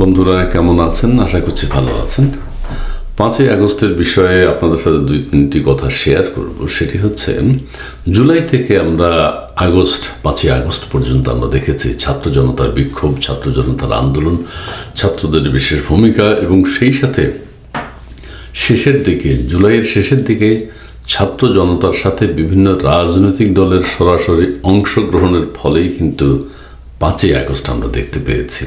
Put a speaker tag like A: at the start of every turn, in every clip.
A: বন্ধুরা কেমন আছেন? আশা করছি ভালো আছেন। 5ই আগস্টের বিষয়ে আপনাদের সাথে 2-3টি কথা শেয়ার করব। সেটি হচ্ছে জুলাই থেকে আমরা 5ই আগস্ট পর্যন্ত আমরা দেখেছি ছাত্র জনতার বিক্ষোভ, ছাত্র জনতার আন্দোলন, ছাত্রদের বিশেষ ভূমিকা এবং সেই সাথে শেষের দিকে, জুলাইয়ের শেষের দিকে ছাত্র জনতার সাথে বিভিন্ন রাজনৈতিক দলের সরাসরি অংশগ্রহণের ফলেই কিন্তু 5ই আগস্ট আমরা দেখতে পেয়েছি।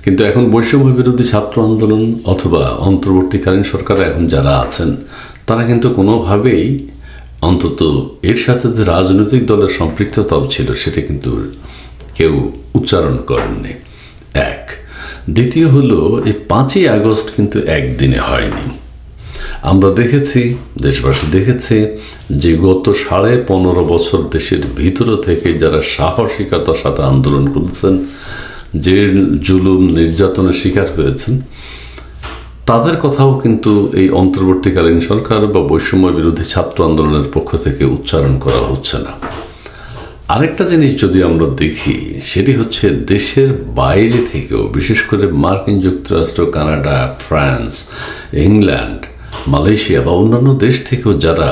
A: কিন্তু এখন বৈষম্য বিরোধী ছাত্র আন্দোলন অথবা অন্তর্বর্তীকালীন সরকার এখন যারা আছেন তারা কিন্তু কোনোভাবেই অন্তত এর সাথে যে রাজনৈতিক দলের সম্পৃক্ততাও ছিল সেটা কিন্তু কেউ উচ্চারণ করেননি। এক, দ্বিতীয় হলো এই 5ই আগস্ট কিন্তু একদিনে হয়নি। আমরা দেখেছি, দেশবাসী দেখেছে যে গত 15.5 বছর দেশের ভিতর থেকে যারা সাহসিকতার সাথে আন্দোলন করেছেন, যে জুলুম নির্যাতনের শিকার হয়েছেন, তাদের কথাও কিন্তু এই অন্তর্বর্তীকালীন সরকার বা বৈষম্য বিরোধী ছাত্র আন্দোলনের পক্ষ থেকে উচ্চারণ করা হচ্ছে না। আরেকটা জিনিস যদি আমরা দেখি সেটি হচ্ছে দেশের বাইরে থেকেও, বিশেষ করে মার্কিন যুক্তরাষ্ট্র, কানাডা, ফ্রান্স, ইংল্যান্ড, মালয়েশিয়া বা অন্যান্য দেশ থেকেও যারা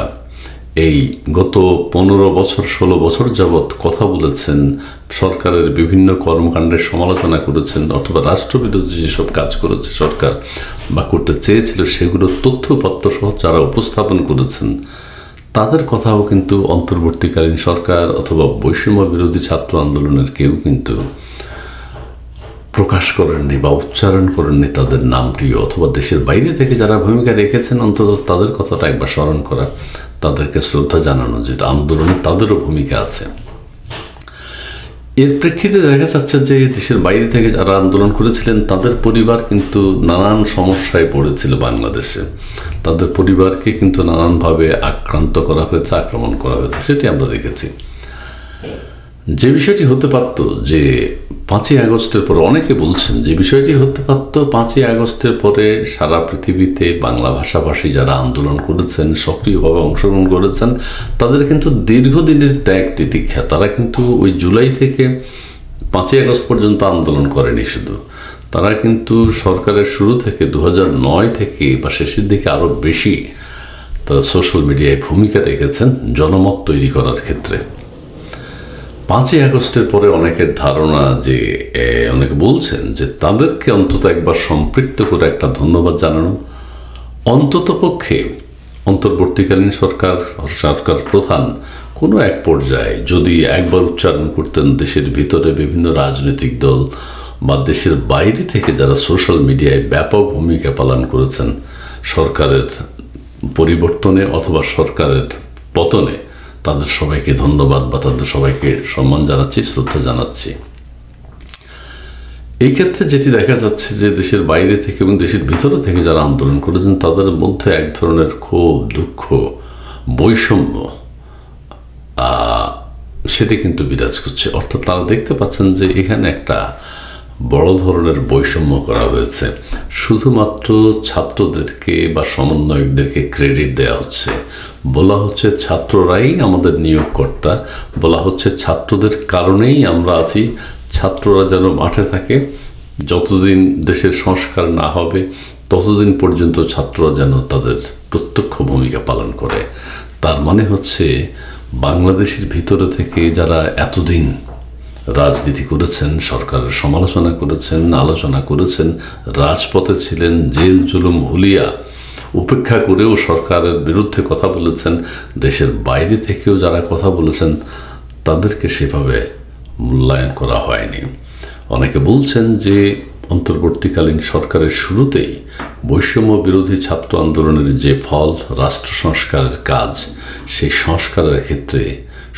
A: এই গত 15 বছর 16 বছর যাবৎ কথা বলেছেন, সরকারের বিভিন্ন কর্মকাণ্ডের সমালোচনা করেছেন অথবা রাষ্ট্রবিরোধী যেসব কাজ করেছে সরকার বা করতে চেয়েছিল সেগুলোর তথ্যপত্র সহ যারা উপস্থাপন করেছেন, তাদের কথাও কিন্তু অন্তর্বর্তীকালীন সরকার অথবা বৈষম্য বিরোধী ছাত্র আন্দোলনের কেউ কিন্তু প্রকাশ করেননি বা উচ্চারণ করেননি তাদের নামটিও। অথবা দেশের বাইরে থেকে যারা ভূমিকা রেখেছেন অন্তত তাদের কথাটা একবার স্মরণ করা, তাদেরকে শ্রদ্ধা জানানো যে আন্দোলনে তাদেরও ভূমিকা আছে। এর প্রেক্ষিতে দেখা যাচ্ছে যে দেশের বাইরে থেকে যারা আন্দোলন করেছিলেন তাদের পরিবার কিন্তু নানান সমস্যায় পড়েছিল বাংলাদেশে। তাদের পরিবারকে কিন্তু নানানভাবে আক্রান্ত করা হয়েছে, আক্রমণ করা হয়েছে, সেটি আমরা দেখেছি। যে বিষয়টি হতে পারত যে 5ই আগস্টের পরে, অনেকে বলছেন যে বিষয়টি হতে পারত 5ই আগস্টের পরে সারা পৃথিবীতে বাংলা ভাষাভাষী যারা আন্দোলন করেছেন, সক্রিয়ভাবে অংশগ্রহণ করেছেন, তাদের কিন্তু দীর্ঘদিনের ত্যাগ তিতিক্ষা। তারা কিন্তু ওই জুলাই থেকে 5ই আগস্ট পর্যন্ত আন্দোলন করেনি শুধু, তারা কিন্তু সরকারের শুরু থেকে 2009 থেকে বা শেষের দিকে আরও বেশি তারা সোশ্যাল মিডিয়ায় ভূমিকা রেখেছেন জনমত তৈরি করার ক্ষেত্রে। 5ই আগস্টের পরে অনেকের ধারণা যে অনেকে বলছেন যে তাদেরকে অন্তত একবার সম্পৃক্ত করে একটা ধন্যবাদ জানানো, অন্তত পক্ষে অন্তর্বর্তীকালীন সরকার প্রধান কোনো এক পর্যায়ে যদি একবার উচ্চারণ করতেন দেশের ভিতরে বিভিন্ন রাজনৈতিক দল বা দেশের বাইরে থেকে যারা সোশ্যাল মিডিয়ায় ব্যাপক ভূমিকা পালন করেছেন সরকারের পরিবর্তনে অথবা সরকারের পতনে, তাদের সবাইকে ধন্যবাদ বা তাদের সবাইকে সম্মান জানাচ্ছি, শ্রদ্ধা জানাচ্ছি। এই ক্ষেত্রে যেটি দেখা যাচ্ছে যে দেশের বাইরে থেকে এবং দেশের ভিতরে থেকে যারা আন্দোলন করেছেন তাদের মধ্যে এক ধরনের ক্ষোভ, দুঃখ, বৈষম্য সেটি কিন্তু বিরাজ করছে। অর্থাৎ তারা দেখতে পাচ্ছেন যে এখানে একটা বড় ধরনের বৈষম্য করা হয়েছে। শুধুমাত্র ছাত্রদেরকে বা সমন্বয়কদেরকে ক্রেডিট দেওয়া হচ্ছে, বলা হচ্ছে ছাত্ররাই আমাদের নিয়োগকর্তা, বলা হচ্ছে ছাত্রদের কারণেই আমরা আছি, ছাত্ররা যেন মাঠে থাকে, যতদিন দেশের সংস্কার না হবে ততদিন পর্যন্ত ছাত্ররা যেন তাদের প্রত্যক্ষ ভূমিকা পালন করে। তার মানে হচ্ছে বাংলাদেশের ভিতরে থেকে যারা এতদিন রাজনীতি করেছেন, সরকারের সমালোচনা করেছেন, আলোচনা করেছেন, রাজপথে ছিলেন, জেল জুলুম হুলিয়া উপেক্ষা করেও সরকারের বিরুদ্ধে কথা বলেছেন, দেশের বাইরে থেকেও যারা কথা বলেছেন তাদেরকে সেভাবে মূল্যায়ন করা হয়নি। অনেকে বলছেন যে অন্তর্বর্তীকালীন সরকারের শুরুতেই বৈষম্য বিরোধী ছাত্র আন্দোলনের যে ফল, রাষ্ট্র সংস্কারের কাজ, সেই সংস্কারের ক্ষেত্রে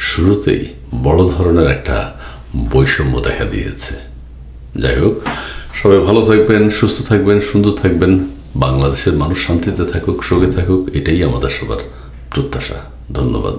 A: শুরুতেই বড় ধরনের একটা বৈষম্য দেখা দিয়েছে। যাই হোক, সবাই ভালো থাকবেন, সুস্থ থাকবেন, সুন্দর থাকবেন, বাংলাদেশের মানুষ শান্তিতে থাকুক, সুখে থাকুক, এটাই আমাদের সবার প্রত্যাশা। ধন্যবাদ।